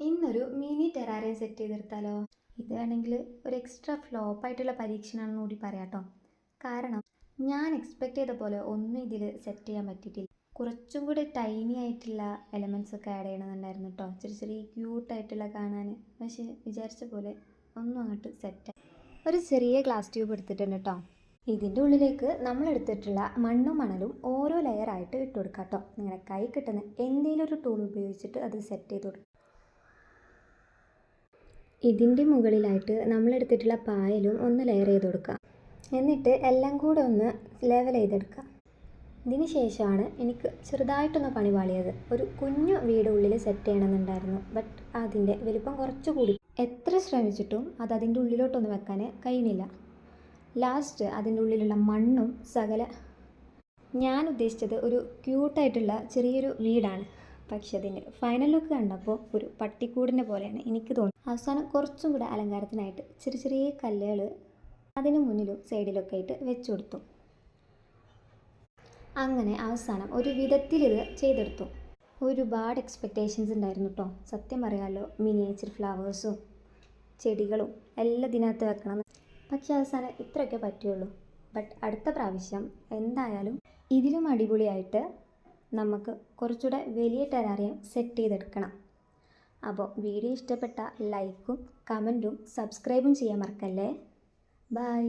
ഇന്നൊരു mini terrarium set ചെയ്തെടുത്താലോ? ഇത് വേണമെങ്കിൽ ഒരു എക്സ്ട്രാ ഫ്ലോപ്പായിട്ടുള്ള പരീക്ഷണമാണെന്ന് കൂടി പറയാം കേട്ടോ. കാരണം ഞാൻ എക്സ്പെക്റ്റ് ചെയ്ത പോലെ ഒന്നും ഇതിൽ സെറ്റ് ചെയ്യാൻ പറ്റിയിട്ടില്ല. കുറച്ചും കൂടി ടൈനി ആയിട്ടുള്ള എലമെൻറ്റ്സ് ഒക്കെ ആഡ് ചെയ്യണമെന്നുണ്ടായിരുന്നു കേട്ടോ. ചെറിയ ചെറിയ ക്യൂട്ടായിട്ടുള്ള കാണാൻ. പക്ഷേ വിചാരിച്ച പോലെ ഒന്നും അങ്ങോട്ട് സെറ്റായി. ഒരു ചെറിയ ഗ്ലാസ് ട്യൂബ് എടുത്തിട്ടുണ്ട് കേട്ടോ. ഇതിൻ്റെ ഉള്ളിലേക്ക് നമ്മളെടുത്തിട്ടുള്ള മണ്ണും മണലും ഓരോ ലെയറായിട്ട് ഇട്ട് കൊടുക്കാം കേട്ടോ. നിങ്ങളുടെ കൈ കിട്ടുന്ന എന്തെങ്കിലും ഒരു ടൂൾ ഉപയോഗിച്ചിട്ട് അത് സെറ്റ് ചെയ്ത് കൊടുക്കുക. ഇതിൻ്റെ മുകളിലായിട്ട് നമ്മളെടുത്തിട്ടുള്ള പായലും ഒന്ന് ലെയർ ചെയ്ത് കൊടുക്കുക. എന്നിട്ട് എല്ലാം കൂടെ ഒന്ന് ലെവൽ ചെയ്തെടുക്കുക. ഇതിന് ശേഷമാണ് എനിക്ക് ചെറുതായിട്ടൊന്ന് പണി പാളിയത്. ഒരു കുഞ്ഞു വീട് ഉള്ളിൽ സെറ്റ് ചെയ്യണമെന്നുണ്ടായിരുന്നു. ബട്ട് അതിൻ്റെ വലിപ്പം കുറച്ചുകൂടി. എത്ര ശ്രമിച്ചിട്ടും അത് അതിൻ്റെ ഉള്ളിലോട്ടൊന്ന് വെക്കാൻ കഴിയുന്നില്ല. ലാസ്റ്റ് അതിൻ്റെ ഉള്ളിലുള്ള മണ്ണും ഞാൻ ഉദ്ദേശിച്ചത് ഒരു ക്യൂട്ടായിട്ടുള്ള ചെറിയൊരു വീടാണ്. പക്ഷെ അതിൻ്റെ ഫൈനൽ ലുക്ക് കണ്ടപ്പോൾ ഒരു പട്ടിക്കൂടിനെ പോലെയാണ് എനിക്ക് തോന്നുന്നത്. അവസാനം കുറച്ചും കൂടെ അലങ്കാരത്തിനായിട്ട് ചെറിയ ചെറിയ കല്ലുകൾ അതിന് മുന്നിലും സൈഡിലൊക്കെ ആയിട്ട് വെച്ചു കൊടുത്തു. അങ്ങനെ അവസാനം ഒരു വിധത്തിൽ ഇത് ചെയ്തെടുത്തു. ഒരുപാട് എക്സ്പെക്റ്റേഷൻസ് ഉണ്ടായിരുന്നു കേട്ടോ. സത്യം പറയാമല്ലോ, മിനിയേച്ചർ ഫ്ലവേഴ്സും ചെടികളും എല്ലാം ഇതിനകത്ത് വെക്കണം. പക്ഷെ അവസാനം ഇത്രയൊക്കെ പറ്റുള്ളൂ. ബട്ട് അടുത്ത പ്രാവശ്യം എന്തായാലും ഇതിലും അടിപൊളിയായിട്ട് നമുക്ക് കുറച്ചുകൂടെ വലിയ ടെറാറിയം സെറ്റ് ചെയ്തെടുക്കണം. അപ്പോൾ വീഡിയോ ഇഷ്ടപ്പെട്ട ലൈക്കും കമൻറ്റും സബ്സ്ക്രൈബും ചെയ്യാൻ മറക്കല്ലേ. ബൈ.